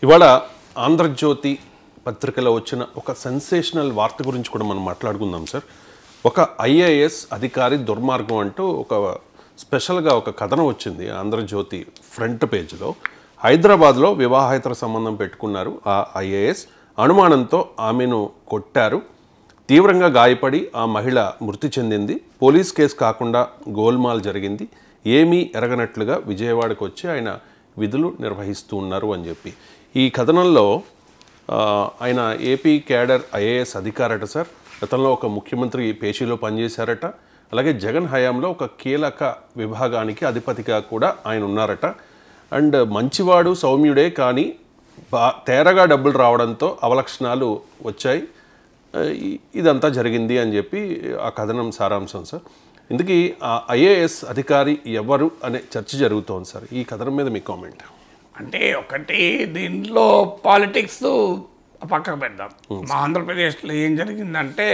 ఇవాళ ఆంధ్రజ్యోతి పత్రికలో వచ్చిన ఒక సెన్సేషనల్ వార్త గురించి కూడా మనం మాట్లాడుకుందాం సార్. ఒక ఐఏఎస్ అధికారి దుర్మార్గం అంటూ ఒక స్పెషల్గా ఒక కథనం వచ్చింది ఆంధ్రజ్యోతి ఫ్రంట్ పేజ్లో. హైదరాబాద్లో వివాహేతర సంబంధం పెట్టుకున్నారు ఆ ఐఏఎస్. అనుమానంతో ఆమెను కొట్టారు. తీవ్రంగా గాయపడి ఆ మహిళ మృతి చెందింది. పోలీస్ కేసు కాకుండా గోల్మాల్ జరిగింది. ఏమీ ఎరగనట్లుగా విజయవాడకు వచ్చి ఆయన విధులు నిర్వహిస్తూ ఉన్నారు అని చెప్పి ఈ కథనంలో ఆయన ఏపీ క్యాడర్ ఐఏఎస్ అధికారట సార్. గతంలో ఒక ముఖ్యమంత్రి పేషీలో పనిచేశారట. అలాగే జగన్ హయాంలో ఒక కీలక విభాగానికి అధిపతిగా కూడా ఆయన ఉన్నారట. అండ్ మంచివాడు సౌమ్యుడే, కానీ తేరగా డబ్బులు రావడంతో అవలక్షణాలు వచ్చాయి. ఇదంతా జరిగింది అని చెప్పి ఆ కథనం సారాంశం సార్. ఇందుకీ ఆ ఐఏఎస్ అధికారి ఎవరు అనే చర్చ జరుగుతోంది సార్. ఈ కథనం మీద మీ కామెంట్. అంటే ఒకటి దీంట్లో పాలిటిక్స్ పక్కకు పెడదాం. మా ఆంధ్రప్రదేశ్లో ఏం జరిగిందంటే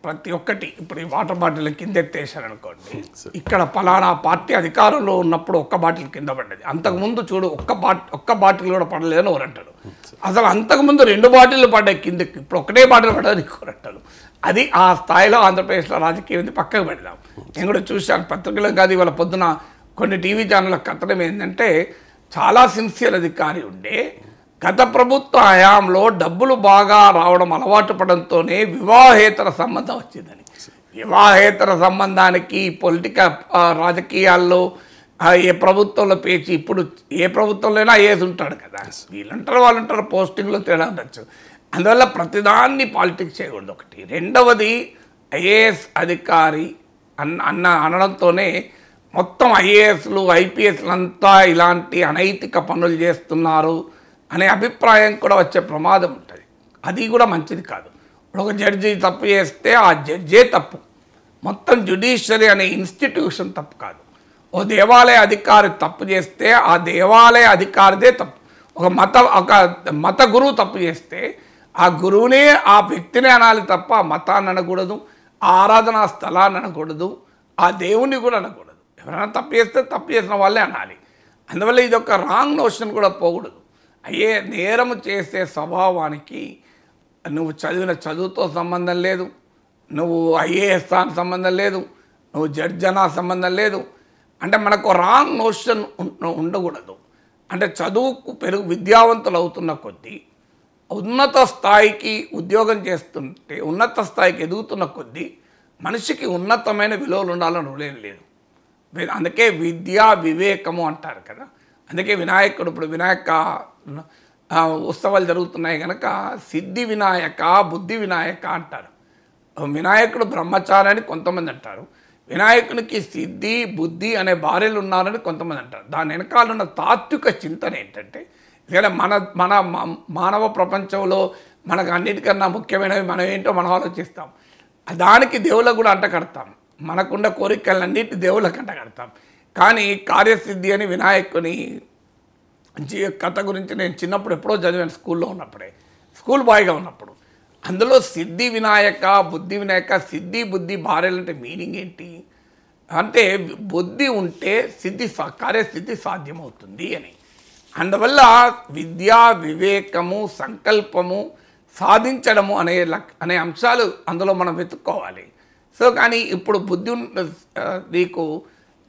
ప్రతి ఒక్కటి ఇప్పుడు ఈ వాటర్ బాటిల్ కింద ఎత్తేసారనుకోండి, ఇక్కడ పలానా పార్టీ అధికారంలో ఉన్నప్పుడు ఒక్క బాటిల్ కింద పడ్డది, అంతకుముందు చూడు ఒక్క బాటిల్ కూడా పడలేదని ఎవరంటాడు. అసలు అంతకుముందు 2 బాటిల్ పడ్డాయి కిందకి, ఇప్పుడు ఒకటే బాటిల్ పడ్డదని ఎవరంటాడు. అది ఆ స్థాయిలో ఆంధ్రప్రదేశ్లో రాజకీయం పక్కకు పెడదాం. నేను కూడా చూశాను పత్రికలో కాదు, ఇవాళ పొద్దున కొన్ని టీవీ ఛానళ్ళ కథనం ఏంటంటే చాలా సిన్సియర్ అధికారి ఉండే గత ప్రభుత్వ హయాంలో డబ్బులు బాగా రావడం అలవాటు పడంతోనే వివాహేతర సంబంధం వచ్చిందని. వివాహేతర సంబంధానికి పొలిటికల్ రాజకీయాల్లో ఏ ప్రభుత్వంలో పేచి, ఇప్పుడు ఏ ప్రభుత్వంలోనైనా ఐఏఎస్ ఉంటాడు కదా, వీళ్ళంటారు వాళ్ళంటారు, పోస్టింగ్లో తేడా ఉండొచ్చు. అందువల్ల ప్రతిదాన్ని పాలిటిక్స్ చేయకూడదు ఒకటి. రెండవది ఐఏఎస్ అధికారి అనడంతోనే మొత్తం ఐఏఎస్లు ఐపీఎస్లు అంతా ఇలాంటి అనైతిక పనులు చేస్తున్నారు అనే అభిప్రాయం కూడా వచ్చే ప్రమాదం ఉంటుంది. అది కూడా మంచిది కాదు. ఇప్పుడు ఒక జడ్జి తప్పు చేస్తే ఆ జడ్జే తప్పు, మొత్తం జ్యుడిషియరీ అనే ఇన్స్టిట్యూషన్ తప్పు కాదు. ఓ దేవాలయ అధికారి తప్పు చేస్తే ఆ దేవాలయ అధికారిదే తప్పు. ఒక మత గురువు తప్పు చేస్తే ఆ గురువునే ఆ వ్యక్తిని అనాలి తప్ప ఆ మతాన్ని అనకూడదు, ఆ ఆరాధనా స్థలాన్ని అనకూడదు, ఆ దేవుణ్ణి కూడా అనకూడదు. ఎవరైనా తప్పు చేస్తే తప్పు చేసిన వాళ్ళే అనాలి. అందువల్ల ఇది ఒక రాంగ్ నోషన్ కూడా పోకూడదు. నేరము చేసే స్వభావానికి నువ్వు చదివిన చదువుతో సంబంధం లేదు, నువ్వు ఐఏఎస్ స్థానం సంబంధం లేదు, నువ్వు జడ్జనా సంబంధం లేదు. అంటే మనకు రాంగ్ నోషన్ ఉండకూడదు. అంటే చదువుకు విద్యావంతులు అవుతున్న కొద్దీ, ఉన్నత స్థాయికి ఉద్యోగం చేస్తుంటే, ఉన్నత స్థాయికి ఎదుగుతున్న కొద్దీ మనిషికి ఉన్నతమైన విలువలు ఉండాలని రూలేం లేదు. అందుకే విద్యా వివేకము అంటారు కదా. అందుకే వినాయకుడు, ఇప్పుడు వినాయక ఉత్సవాలు జరుగుతున్నాయి కనుక సిద్ధి వినాయక బుద్ధి వినాయక అంటారు. వినాయకుడు బ్రహ్మచారి అని కొంతమంది అంటారు, వినాయకునికి సిద్ధి బుద్ధి అనే భార్యలు ఉన్నారని కొంతమంది అంటారు. దాని వెనకాల ఉన్న తాత్విక చింతన ఏంటంటే, ఎందుకంటే మన మానవ ప్రపంచంలో మనకు అన్నిటికన్నా ముఖ్యమైనవి మనం ఏంటో మనం ఆలోచిస్తాం. దానికి దేవుళ్ళకు కూడా అంటకడతాం, మనకున్న కోరికలన్నిటి దేవుళ్ళకి అంటకడతాం. కానీ కార్యసిద్ధి అని వినాయకుని కథ గురించి నేను చిన్నప్పుడు ఎప్పుడో చదివాను, స్కూల్లో ఉన్నప్పుడే, స్కూల్ బాయ్గా ఉన్నప్పుడు. అందులో సిద్ధి వినాయక బుద్ధి వినాయక, సిద్ధి బుద్ధి భార్యలు అంటే మీనింగ్ ఏంటి అంటే, బుద్ధి ఉంటే కార్యసిద్ధి సాధ్యమవుతుంది అని. అందువల్ల విద్యా వివేకము సంకల్పము సాధించడము అనే అంశాలు అందులో మనం వెతుక్కోవాలి. సో కానీ ఇప్పుడు బుద్ధి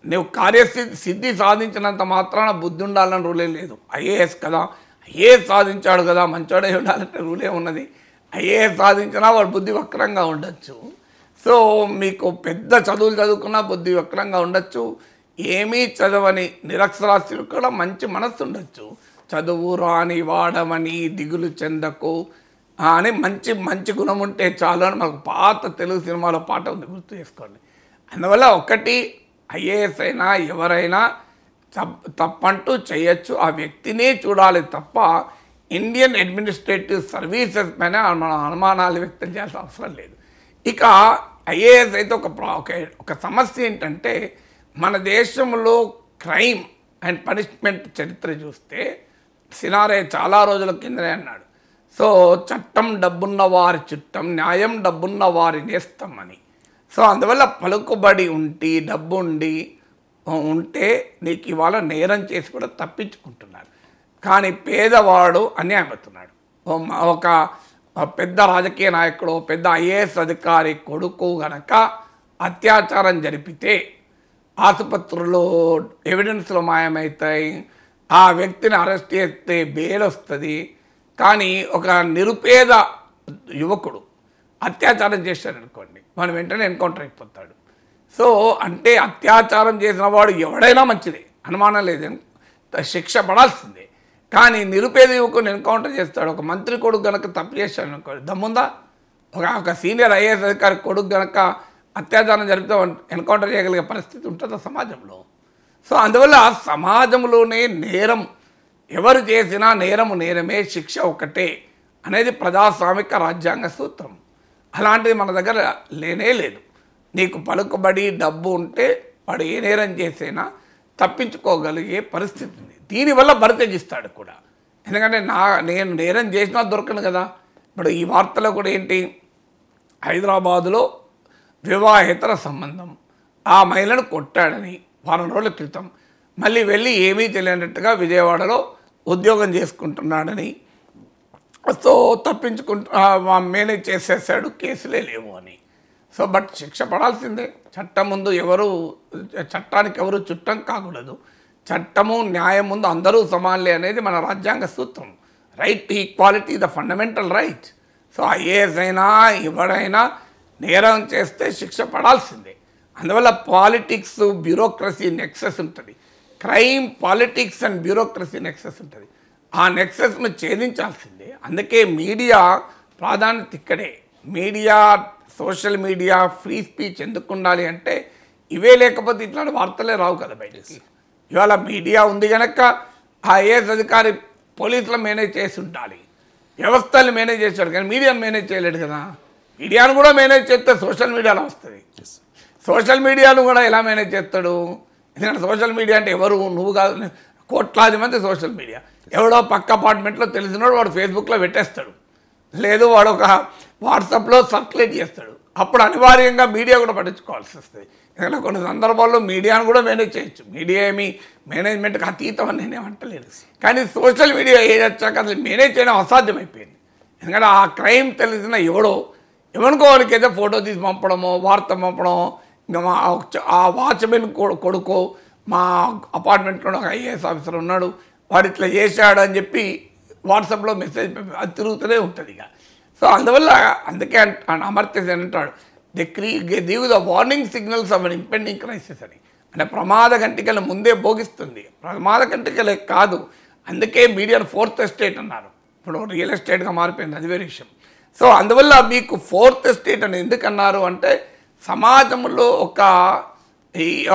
నువ్వు కార్యసిద్ధి సాధించినంత మాత్రాన బుద్ధి ఉండాలని రూలే లేదు. ఐఏఎస్ కదా, ఐఏఎస్ సాధించాడు కదా మంచోడే ఉండాలంటే రూలే ఉన్నది. ఐఏఎస్ సాధించినా వాడు బుద్ధి వక్రంగా ఉండొచ్చు. సో మీకు పెద్ద చదువులు చదువుకున్నా బుద్ధి వక్రంగా ఉండొచ్చు. ఏమీ చదవని నిరక్షరాస్యులకు కూడా మంచి మనస్సు ఉండొచ్చు. చదువు రాని వాడమని దిగులు చెందకు అని మంచి గుణం ఉంటే చాలు అని మనకు పాత తెలుగు సినిమాలో పాట ఉంది, గుర్తు చేసుకోండి. అందువల్ల ఒకటి, ఐఏఎస్ అయినా ఎవరైనా తప్పంటూ చేయొచ్చు, ఆ వ్యక్తినే చూడాలి తప్ప ఇండియన్ అడ్మినిస్ట్రేటివ్ సర్వీసెస్ పైన మన అనుమానాలు వ్యక్తం చేయాల్సిన అవసరం లేదు. ఇక ఐఏఎస్ అయితే ఒక సమస్య ఏంటంటే, మన దేశంలో క్రైమ్ అండ్ పనిష్మెంట్ చరిత్ర చూస్తే సినారే చాలా రోజుల కిందనే అన్నాడు, సో చట్టం డబ్బున్న వారి చుట్టం, న్యాయం డబ్బున్న వారి నేస్తం అని. సో అందువల్ల పలుకుబడి డబ్బు ఉంటే నీకు ఇవాళ నేరం చేసి కూడా తప్పించుకుంటున్నారు. కానీ పేదవాడు అన్యాయమవుతున్నాడు. ఒక పెద్ద రాజకీయ నాయకుడు, పెద్ద ఐఏఎస్ అధికారి కొడుకు గనక అత్యాచారం జరిపితే ఆసుపత్రుల్లో ఎవిడెన్స్లు మాయమవుతాయి, ఆ వ్యక్తిని అరెస్ట్ చేస్తే బెయిల్ వస్తుంది. కానీ ఒక నిరుపేద యువకుడు అత్యాచారం చేశాడనుకోండి, మనం వెంటనే ఎన్కౌంటర్ అయిపోతాడు. సో అంటే అత్యాచారం చేసిన వాడు ఎవడైనా మంచిదే, అనుమానం లేదు, శిక్ష పడాల్సిందే. కానీ నిరుపేద యువకుని ఎన్కౌంటర్ చేస్తాడు. ఒక మంత్రి కొడుకు గనక తప్పు చేశాడు అనుకోండి, దమ్ముందా? ఒక సీనియర్ ఐఏఎస్ అధికారి కొడుకు గనక అత్యాచారం జరిపితే ఎన్కౌంటర్ చేయగలిగే పరిస్థితి ఉంటుందా సమాజంలో? సో అందువల్ల సమాజంలోనే నేరం ఎవరు చేసినా నేరము నేరమే, శిక్ష ఒకటే అనేది ప్రజాస్వామిక రాజ్యాంగ సూత్రం. అలాంటిది మన దగ్గర లేనే లేదు. నీకు పలుకుబడి డబ్బు ఉంటే వాడు ఏ నేరం చేసైనా తప్పించుకోగలిగే పరిస్థితి ఉంది. దీనివల్ల బరితెగిస్తాడు కూడా. ఎందుకంటే నేను నేరం చేసినా దొరకను కదా. ఇప్పుడు ఈ వార్తలో కూడా ఏంటి, హైదరాబాదులో వివాహేతర సంబంధం, ఆ మహిళను కొట్టాడని వారం రోజుల క్రితం, మళ్ళీ వెళ్ళి ఏమీ తెలియనట్టుగా విజయవాడలో ఉద్యోగం చేసుకుంటున్నాడని, సో మేనేజ్ చేసేసాడు, కేసులే లేవు అని. సో బట్ శిక్ష పడాల్సిందే. చట్టం ముందు చట్టానికి ఎవరు చుట్టం కాకూడదు. చట్టము న్యాయం ముందు అందరూ సమానులే అనేది మన రాజ్యాంగ సూత్రం. Right to equality the fundamental right. So IAS అయినా ఎవడైనా నేరం చేస్తే శిక్ష పడాల్సిందే. అందువల్ల పాలిటిక్స్ బ్యూరోక్రసీ నెక్సెస్ ఉంటుంది. Crime, politics and bureaucracy nexus ఉంటుంది. ఆ నెక్సెస్ను ఛేదించాల్సిందే. అందుకే మీడియా ప్రాధాన్యత ఇక్కడే. Media, social media, free speech ఎందుకు ఉండాలి అంటే ఇవే లేకపోతే ఇట్లాంటి వార్తలే రావు కదా బయటకి. ఇవాళ మీడియా ఉంది కనుక ఆ ఐఏఎస్ అధికారి పోలీసులు మేనేజ్ చేసి ఉండాలి, వ్యవస్థలు మేనేజ్ చేశాడు, కానీ మీడియాను మేనేజ్ చేయలేడు కదా. మీడియాను కూడా మేనేజ్ చేస్తే సోషల్ మీడియాలో వస్తుంది. సోషల్ మీడియాను కూడా ఎలా మేనేజ్ చేస్తాడు? ఎందుకంటే సోషల్ మీడియా అంటే ఎవరు, నువ్వు కాదు, కోట్లాది మంది సోషల్ మీడియా. ఎవడో పక్క అపార్ట్మెంట్లో తెలిసినోడు వాడు ఫేస్బుక్లో పెట్టేస్తాడు, లేదు వాడు ఒక వాట్సాప్లో సర్క్యులేట్ చేస్తాడు. అప్పుడు అనివార్యంగా మీడియా కూడా పట్టించుకోవాల్సి వస్తుంది. ఎందుకంటే కొన్ని సందర్భాల్లో మీడియాను కూడా మేనేజ్ చేయొచ్చు. మీడియా ఏమి మేనేజ్మెంట్కి అతీతం అని నేనేమంటలేదు. కానీ సోషల్ మీడియా ఏది వచ్చాక అసలు మేనేజ్ చేయడం అసాధ్యమైపోయింది. ఎందుకంటే ఆ క్రైమ్ తెలిసిన ఎవరికైతే ఫోటో తీసి పంపడమో, వార్త పంపడమో, ఇంకా ఆ వాచ్మెన్ కొడుకో, మా అపార్ట్మెంట్లో ఒక ఐఏఎస్ ఆఫీసర్ ఉన్నాడు, వాడు ఇట్లా చేశాడు అని చెప్పి వాట్సాప్లో మెసేజ్ అది తిరుగుతూనే ఉంటుంది ఇక. సో అందుకే అమర్త్య సేన్ అంటాడు, they give the warning signals of an impending crisis అని. అంటే ప్రమాద గంటికలు ముందే భోగిస్తుంది. ప్రమాద గంటికలే కాదు, అందుకే మీడియాను ఫోర్త్ ఎస్టేట్ అన్నారు. ఇప్పుడు రియల్ ఎస్టేట్గా మారిపోయింది, అది వేరే విషయం. సో అందువల్ల మీకు ఫోర్త్ ఎస్టేట్ అని ఎందుకు అన్నారు అంటే సమాజంలో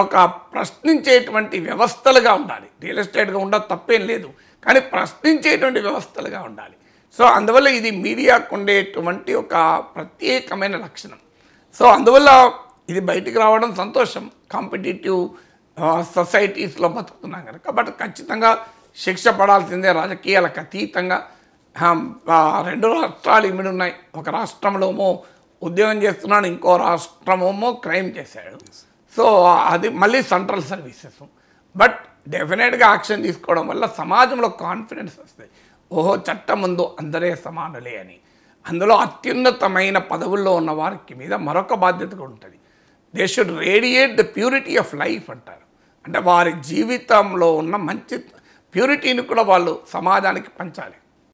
ఒక ప్రశ్నించేటువంటి వ్యవస్థలుగా ఉండాలి. రియల్ ఎస్టేట్గా ఉండదు, తప్పేం లేదు, కానీ ప్రశ్నించేటువంటి వ్యవస్థలుగా ఉండాలి. సో అందువల్ల ఇది మీడియాకు ఉండేటువంటి ఒక ప్రత్యేకమైన లక్షణం. సో అందువల్ల ఇది బయటికి రావడం సంతోషం. కాంపిటేటివ్ సొసైటీస్లో బతుకుతున్నాం కనుక. బట్ ఖచ్చితంగా శిక్ష పడాల్సిందే, రాజకీయాలకు అతీతంగా. 2 రాష్ట్రాలు ఇమిడి ఉన్నాయి. ఒక రాష్ట్రంలోమో ఉద్యోగం చేస్తున్నాడు, ఇంకో రాష్ట్రమేమో క్రైమ్ చేశాడు. సో అది మళ్ళీ సెంట్రల్ సర్వీసెస్. బట్ డెఫినెట్గా యాక్షన్ తీసుకోవడం వల్ల సమాజంలో కాన్ఫిడెన్స్ వస్తుంది. ఓహో, చట్టం ముందు అందరే సమానులే అని. అందులో అత్యున్నతమైన పదవుల్లో ఉన్న వారికి మీద మరొక బాధ్యత కూడా ఉంటుంది. They should radiate the purity of life అంటారు. అంటే వారి జీవితంలో ఉన్న మంచి ప్యూరిటీని కూడా వాళ్ళు సమాజానికి పంచాలి.